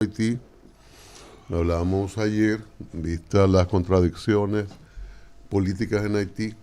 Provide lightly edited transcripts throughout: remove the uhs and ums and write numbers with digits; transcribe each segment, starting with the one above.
Haití, hablábamos ayer, vistas las contradicciones políticas en Haití,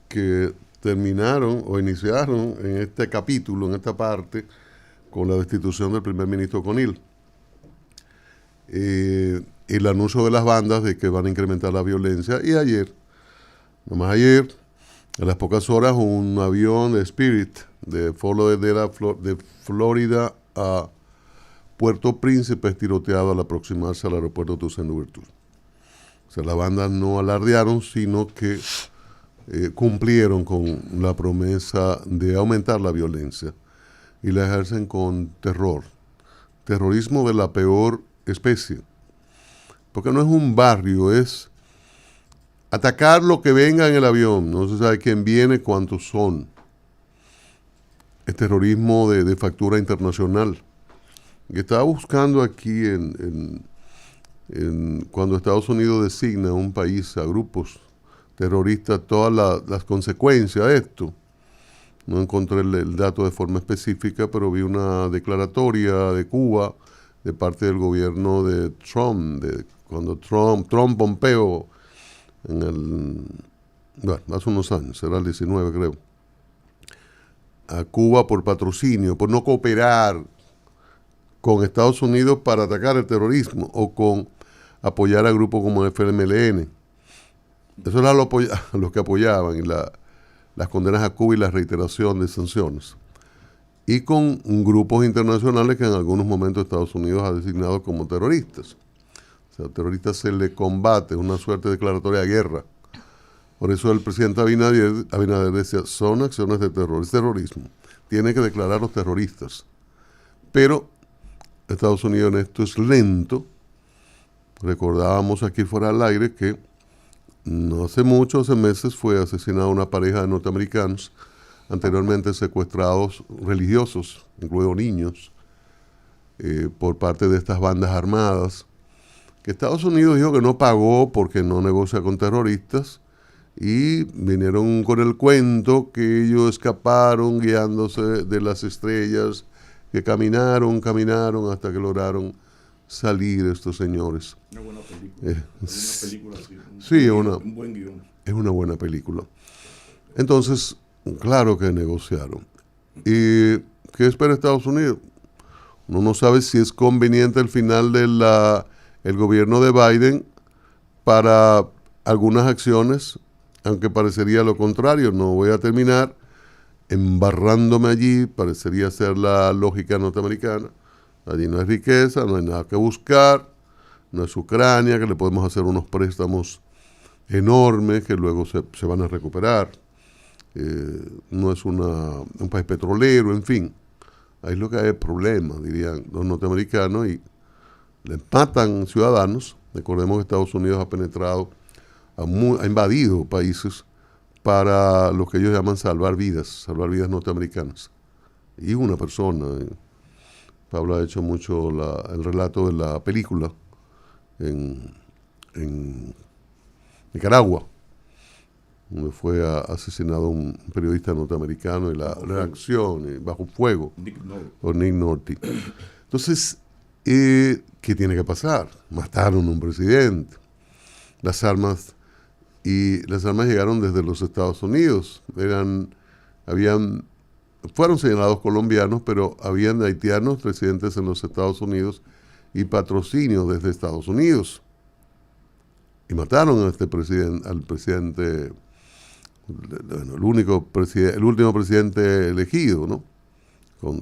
que terminaron o iniciaron en este capítulo, en esta parte, con la destitución del primer ministro Conil. El anuncio de las bandas de que van a incrementar la violencia. Y ayer, nomás ayer, a las pocas horas, un avión de Spirit de Florida a Puerto Príncipe es tiroteado al aproximarse al aeropuerto Toussaint Louverture. O sea, las bandas no alardearon, sino que cumplieron con la promesa de aumentar la violencia y la ejercen con terror. Terrorismo de la peor especie. Porque no es un barrio, es atacar lo que venga en el avión. No se sabe quién viene, cuántos son. Es terrorismo de factura internacional. Y estaba buscando aquí cuando Estados Unidos designa a un país a grupos terroristas, todas las consecuencias de esto. No encontré el dato de forma específica, pero vi una declaratoria de Cuba de parte del gobierno de Trump, cuando Trump Pompeo, hace unos años, será el 19 creo, a Cuba por patrocinio, por no cooperar con Estados Unidos para atacar el terrorismo o con apoyar a grupos como el FMLN. Eso era lo que apoyaban las condenas a Cuba y la reiteración de sanciones. Y con grupos internacionales que en algunos momentos Estados Unidos ha designado como terroristas. O sea, a terroristas se le combate, una suerte de declaratoria de guerra. Por eso el presidente Abinader decía, son acciones de terror, es terrorismo. Tiene que declarar a los terroristas. Pero Estados Unidos en esto es lento. Recordábamos aquí fuera del aire que no hace mucho, hace meses, fue asesinada una pareja de norteamericanos, anteriormente secuestrados religiosos, incluidos niños, por parte de estas bandas armadas, que Estados Unidos dijo que no pagó porque no negocia con terroristas, y vinieron con el cuento que ellos escaparon guiándose de las estrellas, que caminaron hasta que lograron salir estos señores. Una buena película. Una película así. Sí, Un buen guión. Es una buena película. Entonces, claro que negociaron. ¿Y qué espera Estados Unidos? Uno no sabe si es conveniente el final del gobierno de Biden para algunas acciones, aunque parecería lo contrario. No voy a terminar embarrándome allí, parecería ser la lógica norteamericana. Allí no hay riqueza, no hay nada que buscar, no es Ucrania, que le podemos hacer unos préstamos enormes que luego se van a recuperar. No es un país petrolero, en fin. Ahí es lo que hay problema, dirían los norteamericanos, y le matan ciudadanos. Recordemos que Estados Unidos ha penetrado, ha invadido países para lo que ellos llaman salvar vidas norteamericanas. Y una persona, Pablo ha hecho mucho el relato de la película en Nicaragua, donde fue asesinado un periodista norteamericano y la reacción bajo fuego por Nick Nolte. Entonces, ¿qué tiene que pasar? Mataron a un presidente. Las armas llegaron desde los Estados Unidos. Fueron señalados colombianos, pero habían haitianos residentes en los Estados Unidos y patrocinios desde Estados Unidos. Y mataron a al presidente, el último presidente elegido, ¿no?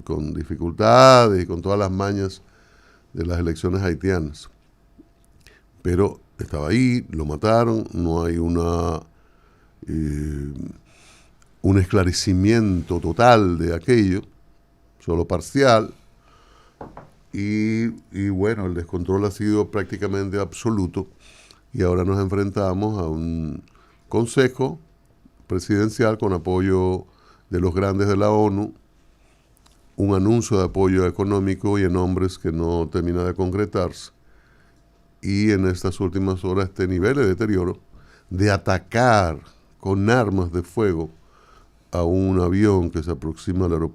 Con dificultades y con todas las mañas de las elecciones haitianas. Pero estaba ahí, lo mataron, no hay un esclarecimiento total de aquello, solo parcial, y bueno, el descontrol ha sido prácticamente absoluto, y ahora nos enfrentamos a un consejo presidencial con apoyo de los grandes de la ONU, un anuncio de apoyo económico y en nombres que no termina de concretarse, y en estas últimas horas este nivel de deterioro de atacar con armas de fuego a un avión que se aproxima al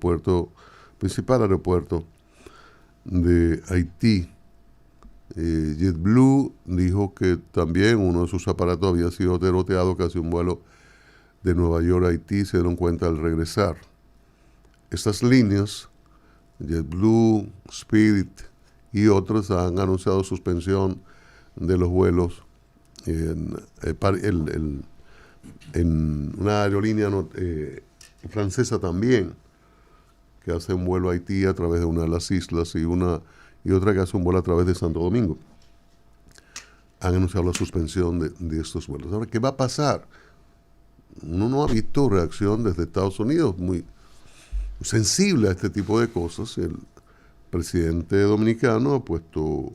principal aeropuerto de Haití, JetBlue dijo que también uno de sus aparatos había sido tiroteado casi un vuelo de Nueva York a Haití, se dieron cuenta al regresar. Estas líneas, JetBlue, Spirit y otras, han anunciado suspensión de los vuelos en una aerolínea francesa también, que hace un vuelo a Haití a través de una de las islas y otra que hace un vuelo a través de Santo Domingo. Han anunciado la suspensión de estos vuelos. Ahora, ¿qué va a pasar? Uno no ha visto reacción desde Estados Unidos muy sensible a este tipo de cosas. El presidente dominicano ha puesto,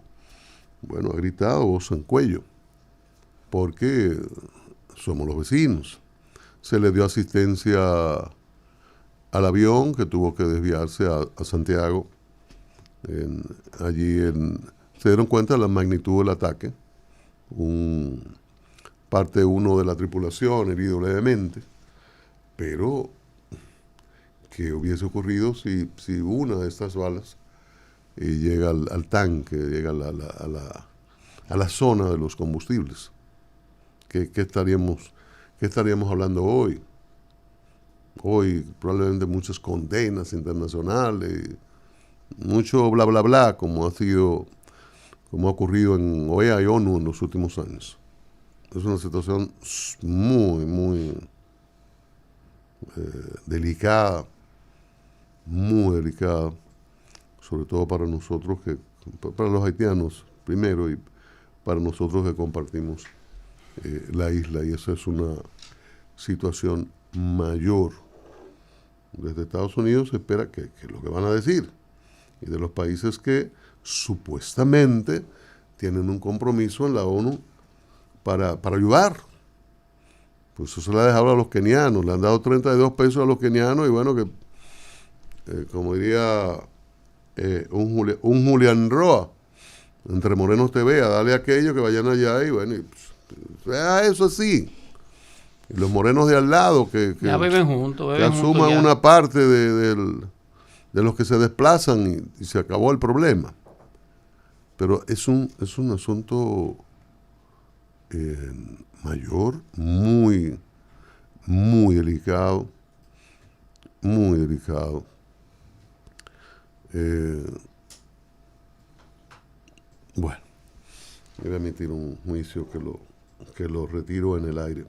ha gritado voz en cuello, porque somos los vecinos. Se le dio asistencia al avión que tuvo que desviarse a Santiago. Se dieron cuenta de la magnitud del ataque. Parte uno de la tripulación herido levemente, pero ¿qué hubiese ocurrido si una de estas balas llega al tanque, llega a la zona de los combustibles? ¿Qué estaríamos hablando hoy? Hoy probablemente muchas condenas internacionales, mucho bla bla bla, como ha ocurrido en OEA y ONU en los últimos años. Es una situación muy, muy delicada, sobre todo para nosotros, para los haitianos primero, y para nosotros que compartimos la isla, y esa es una situación mayor. Desde Estados Unidos se espera que lo que van a decir, y de los países que supuestamente tienen un compromiso en la ONU para ayudar. Pues eso se le ha dejado a los kenianos, le han dado 32 pesos a los kenianos, y como diría un Julián Roa, entre morenos te vea, dale aquello, que vayan allá, sea eso así. Y los morenos de al lado que ya viven juntos, que asuman una parte de los que se desplazan, y se acabó el problema. Pero es un asunto mayor, muy, muy delicado, muy delicado. Voy a emitir un juicio que lo retiro en el aire.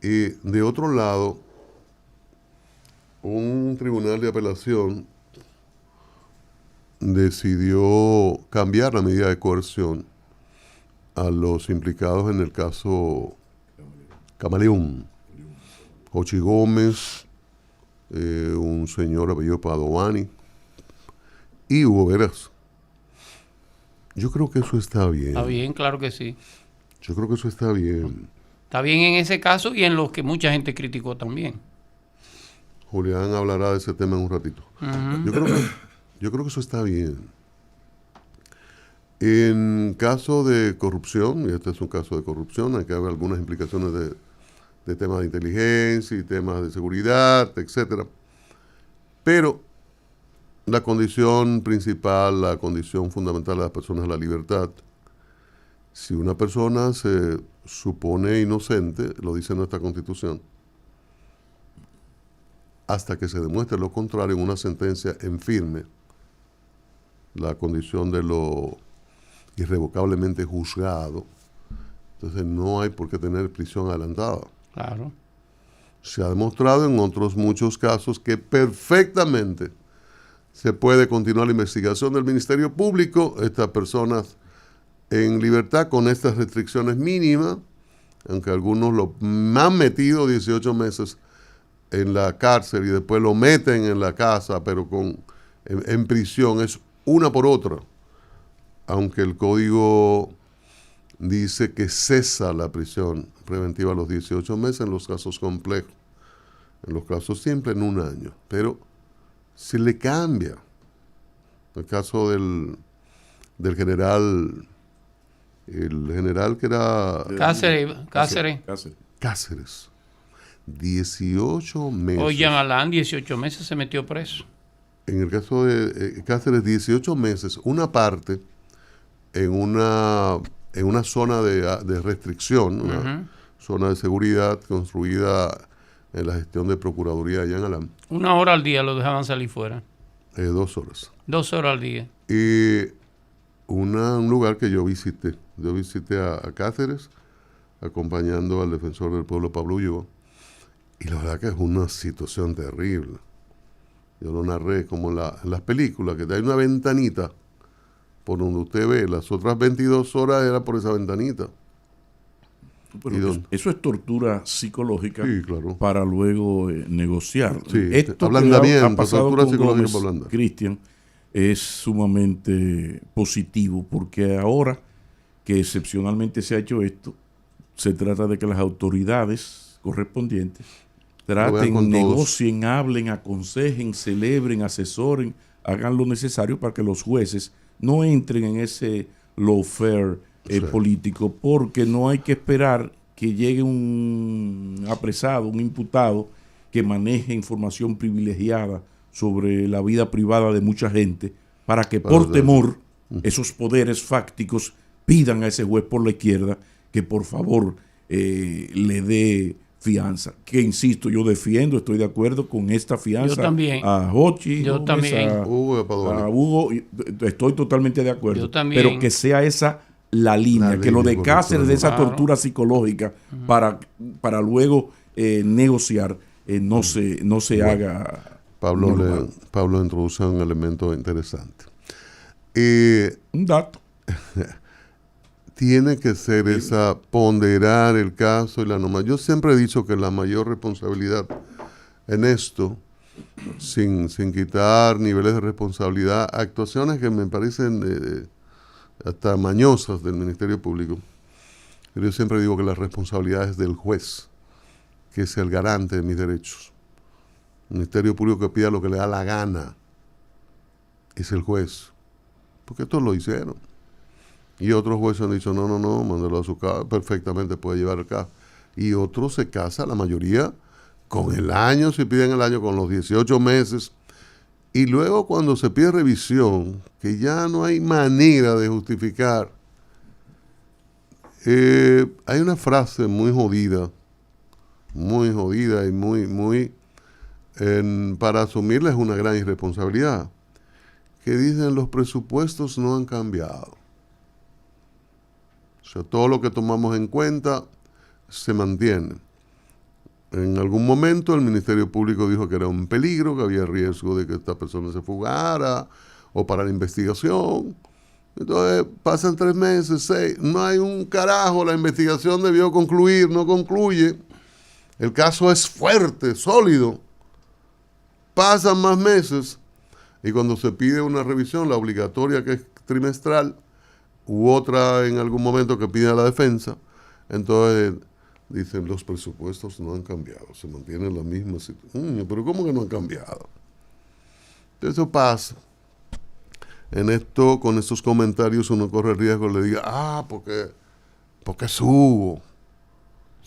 Y de otro lado, un tribunal de apelación decidió cambiar la medida de coerción a los implicados en el caso Camaleón. Jochi Gómez, un señor apellido Padovani y Hugo Veras. Yo creo que eso está bien. Está bien, claro que sí. Yo creo que eso está bien. Está bien en ese caso y en los que mucha gente criticó también. Julián hablará de ese tema en un ratito. Uh-huh. Yo creo que eso está bien. En caso de corrupción, y este es un caso de corrupción, hay que haber algunas implicaciones de temas de inteligencia y temas de seguridad, etcétera. Pero la condición principal, la condición fundamental de las personas es la libertad. Si una persona se supone inocente, lo dice nuestra Constitución, hasta que se demuestre lo contrario en una sentencia en firme, la condición de lo irrevocablemente juzgado, entonces no hay por qué tener prisión adelantada. Claro. Se ha demostrado en otros muchos casos que perfectamente se puede continuar la investigación del Ministerio Público, estas personas en libertad con estas restricciones mínimas, aunque algunos lo han metido 18 meses en la cárcel y después lo meten en la casa, pero en prisión, es una por otra. Aunque el código dice que cesa la prisión preventiva a los 18 meses en los casos complejos, en los casos siempre en un año, pero se le cambia. El caso del general, el general que era Cáceres, 18 meses. Oye, Malán, 18 meses se metió preso. En el caso de Cáceres, 18 meses, una parte en una zona de restricción, una zona de seguridad construida en la gestión de Procuraduría allá en Alam. 1 hora al día lo dejaban salir fuera. 2 horas. 2 horas al día. Y un lugar que yo visité. Yo visité a Cáceres, acompañando al defensor del pueblo Pablo Ulloa. Y la verdad que es una situación terrible. Yo lo narré como en las películas, que hay una ventanita por donde usted ve, las otras 22 horas era por esa ventanita. Pero eso es tortura psicológica, sí, claro, para luego negociar. Sí, esto ablandamiento, que ha pasado tortura con psicológica Gómez, para ablandar. Cristian, es sumamente positivo, porque ahora que excepcionalmente se ha hecho esto, se trata de que las autoridades correspondientes traten, negocien, hablen, aconsejen, celebren, asesoren, hagan lo necesario para que los jueces no entren en ese lawfare político, porque no hay que esperar que llegue un apresado, un imputado que maneje información privilegiada sobre la vida privada de mucha gente, para que por temor esos poderes fácticos pidan a ese juez por la izquierda que por favor le dé fianza. Que insisto, yo defiendo, estoy de acuerdo con esta fianza. Yo también. A Jochi, yo también. A Hugo, estoy totalmente de acuerdo. Yo también. Pero que sea esa la línea, que lo de Cáceres, de esa tortura psicológica para luego negociar, no se haga. Pablo introduce un elemento interesante. Un dato. Tiene que ser ponderar el caso y la norma. Yo siempre he dicho que la mayor responsabilidad en esto, sin quitar niveles de responsabilidad, actuaciones que me parecen hasta mañosas del Ministerio Público, pero yo siempre digo que la responsabilidad es del juez, que es el garante de mis derechos. El Ministerio Público que pida lo que le da la gana es el juez, porque estos lo hicieron. Y otros jueces han dicho, no, mándalo a su casa, perfectamente puede llevar el caso. Y otros se casan, la mayoría, con el año, si piden el año, con los 18 meses. Y luego cuando se pide revisión, que ya no hay manera de justificar, hay una frase muy jodida y para asumirla es una gran irresponsabilidad, que dicen los presupuestos no han cambiado. O sea, todo lo que tomamos en cuenta se mantiene. En algún momento el Ministerio Público dijo que era un peligro, que había riesgo de que esta persona se fugara o para la investigación. Entonces pasan 3 meses, 6, no hay un carajo, la investigación debió concluir, no concluye. El caso es fuerte, sólido. Pasan más meses y cuando se pide una revisión, la obligatoria que es trimestral, u otra en algún momento que pide a la defensa, entonces dicen los presupuestos no han cambiado, se mantienen la misma situación. Pero ¿cómo que no han cambiado? Eso pasa. Con estos comentarios uno corre el riesgo de le diga, porque es Hugo.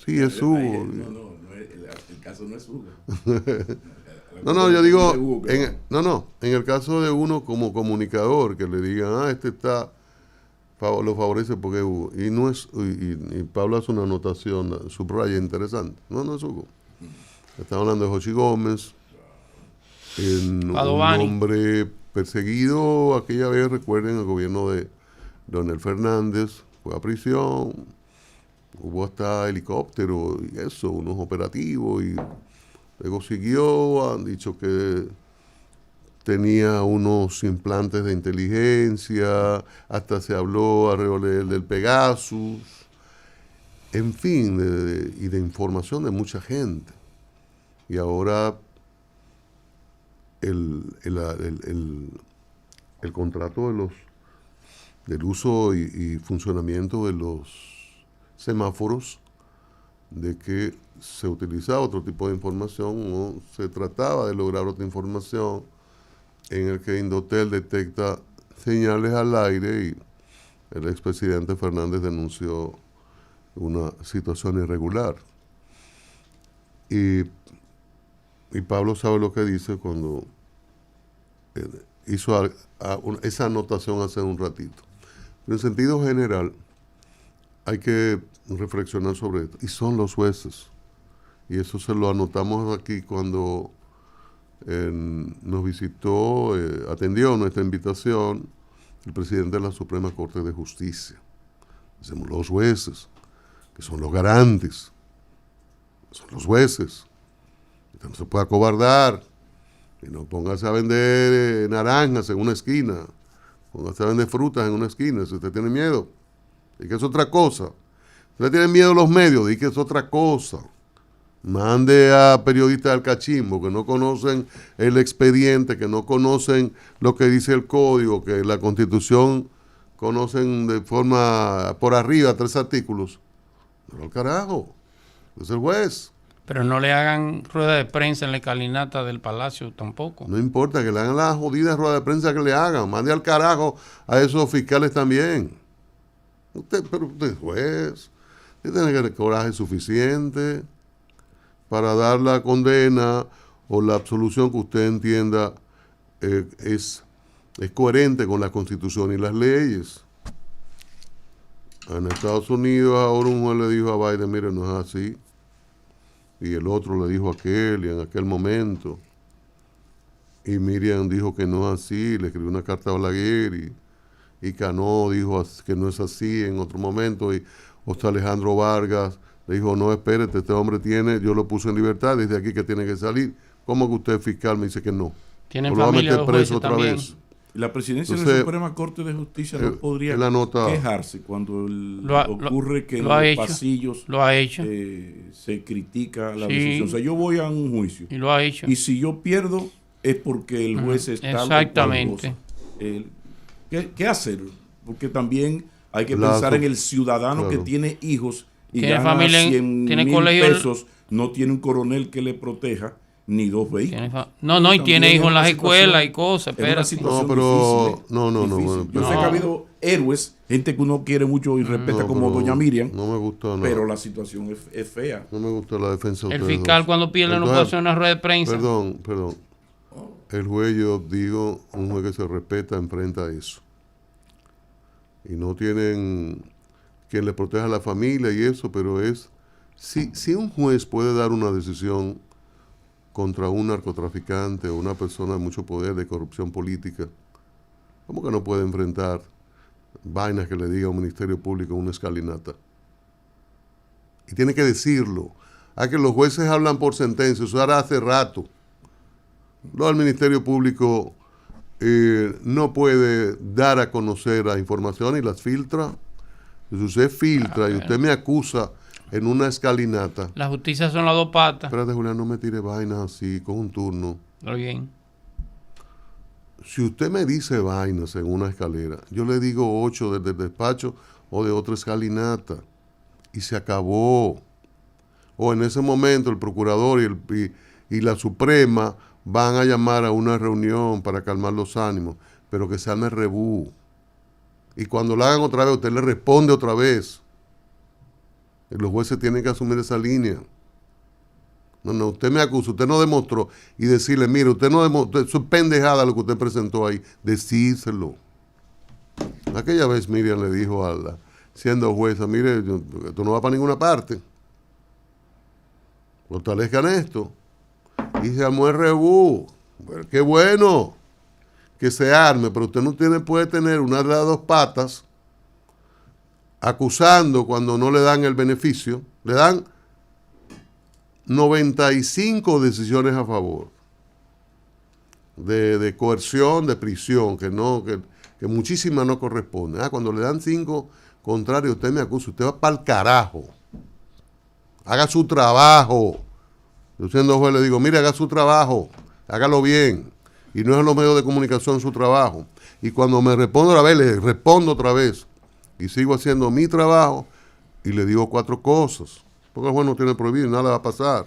Sí, es Hugo. El caso no es Hugo. Yo digo, en el caso de uno como comunicador, que le digan, este lo favorece porque es Hugo. Y no es, y Pablo hace una anotación, subraya interesante. No es Hugo. Estamos hablando de Jochi Gómez, un hombre perseguido aquella vez, recuerden, el gobierno de Leonel Fernández, fue a prisión, hubo hasta helicóptero y eso, unos operativos, y luego siguió, han dicho que tenía unos implantes de inteligencia, hasta se habló alrededor del Pegasus, en fin, y de información de mucha gente. Y ahora el contrato del uso y funcionamiento de los semáforos, de que se utilizaba otro tipo de información o se trataba de lograr otra información, en el que Indotel detecta señales al aire y el expresidente Fernández denunció una situación irregular. Y Pablo sabe lo que dice cuando hizo esa anotación hace un ratito. Pero en sentido general, hay que reflexionar sobre esto. Y son los jueces. Y eso se lo anotamos aquí cuando nos visitó, atendió nuestra invitación el presidente de la Suprema Corte de Justicia. Decimos los jueces, que son los garantes, son los jueces. Usted no se puede acobardar y no póngase a vender naranjas en una esquina, póngase a vender frutas en una esquina, si usted tiene miedo. Y que es otra cosa. Si usted tiene miedo a los medios, y que es otra cosa. Mande a periodistas del cachimbo que no conocen el expediente, que no conocen lo que dice el código, que la Constitución conocen de forma por arriba 3 artículos. No al carajo. Es el juez. Pero no le hagan rueda de prensa en la escalinata del Palacio tampoco. No importa, que le hagan la jodida rueda de prensa que le hagan. Mande al carajo a esos fiscales también. Pero usted es juez. Usted tiene el coraje suficiente para dar la condena o la absolución que usted entienda es coherente con la Constitución y las leyes. En Estados Unidos ahora un juez le dijo a Biden, mire, no es así. Y el otro le dijo a aquel y en aquel momento. Y Miriam dijo que no es así, le escribió una carta a Balaguer y Cano dijo que no es así en otro momento. Y José Alejandro Vargas le dijo, no, espérate, este hombre tiene, yo lo puse en libertad, desde aquí que tiene que salir. ¿Cómo que usted fiscal me dice que no? Tienen lo va a familia meter los preso jueces otra también. vez. La presidencia Entonces, de la Suprema Corte de Justicia no podría quejarse cuando ocurre que en los pasillos lo ha hecho. Se critica la decisión. O sea, yo voy a un juicio. Y lo ha hecho. Y si yo pierdo es porque el juez está... Exactamente. ¿Qué hacer? Porque también hay que pensar en el ciudadano que tiene hijos y tiene gana familia, 100,000 pesos, no tiene un coronel que le proteja, ni 2 vehículos. Y tiene hijos en las escuelas y cosas. No, pero difícil. Yo sé que ha habido héroes, gente que uno quiere mucho y respeta como doña Miriam. No me gustó, pero la situación es fea. No me gustó la defensa de el ustedes fiscal dos. cuando pierde no puede hacer una rueda de prensa. Perdón. El juez, yo digo, un juez que se respeta enfrenta eso. Y no tienen quien le proteja a la familia y eso, pero es... Si un juez puede dar una decisión contra un narcotraficante o una persona de mucho poder, de corrupción política, ¿cómo que no puede enfrentar vainas que le diga a un ministerio público en una escalinata? Y tiene que decirlo. Que los jueces hablan por sentencia, eso era hace rato. Lo del ministerio público no puede dar a conocer la información y las filtra. Si usted filtra y usted me acusa en una escalinata. La justicia son las 2 patas. Espérate, Julián, no me tire vainas así, con un turno. Muy bien. Si usted me dice vainas en una escalera, yo le digo 8 desde el despacho o de otra escalinata. Y se acabó. O en ese momento el procurador y la Suprema van a llamar a una reunión para calmar los ánimos, pero que se arme rebú. Y cuando lo hagan otra vez, usted le responde otra vez. Y los jueces tienen que asumir esa línea. No, usted me acusa, usted no demostró. Y decirle, mire, usted no demostró, eso es pendejada lo que usted presentó ahí. Decírselo. Aquella vez Miriam le dijo siendo jueza, mire, esto no va para ninguna parte. Fortalezcan esto. Y se armó el rebú. Bueno, qué bueno que se arme, pero usted no puede tener una de las 2 patas acusando cuando no le dan el beneficio. Le dan 95 decisiones a favor de coerción, de prisión, que muchísimas no corresponden. Cuando le dan 5 contrarios, usted me acusa, usted va para el carajo. Haga su trabajo. Yo siendo juez le digo, mire, haga su trabajo, hágalo bien. Y no es en los medios de comunicación su trabajo. Y cuando me respondo otra vez, le respondo otra vez. Y sigo haciendo mi trabajo y le digo 4 cosas. Porque el juez no tiene prohibido y nada le va a pasar.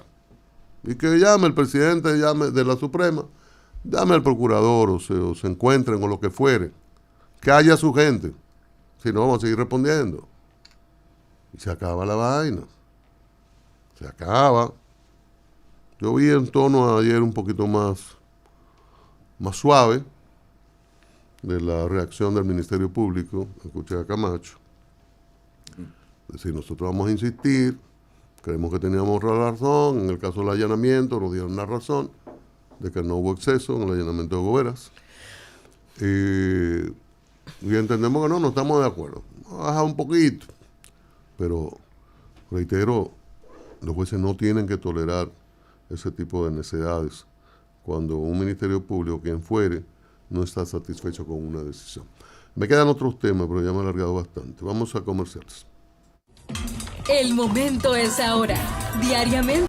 Y que llame el presidente de la Suprema, llame al procurador o se encuentren o lo que fuere. Que haya su gente. Si no, vamos a seguir respondiendo. Y se acaba la vaina. Se acaba. Yo vi el tono ayer un poquito más suave, de la reacción del Ministerio Público, escuché a Camacho, decir, nosotros vamos a insistir, creemos que teníamos razón, en el caso del allanamiento nos dieron la razón de que no hubo exceso en el allanamiento de Goberas, y entendemos que no estamos de acuerdo, baja un poquito, pero reitero, los jueces no tienen que tolerar ese tipo de necedades cuando un Ministerio Público, quien fuere, no está satisfecho con una decisión. Me quedan otros temas, pero ya me he alargado bastante. Vamos a comerciales. El momento es ahora. Diariamente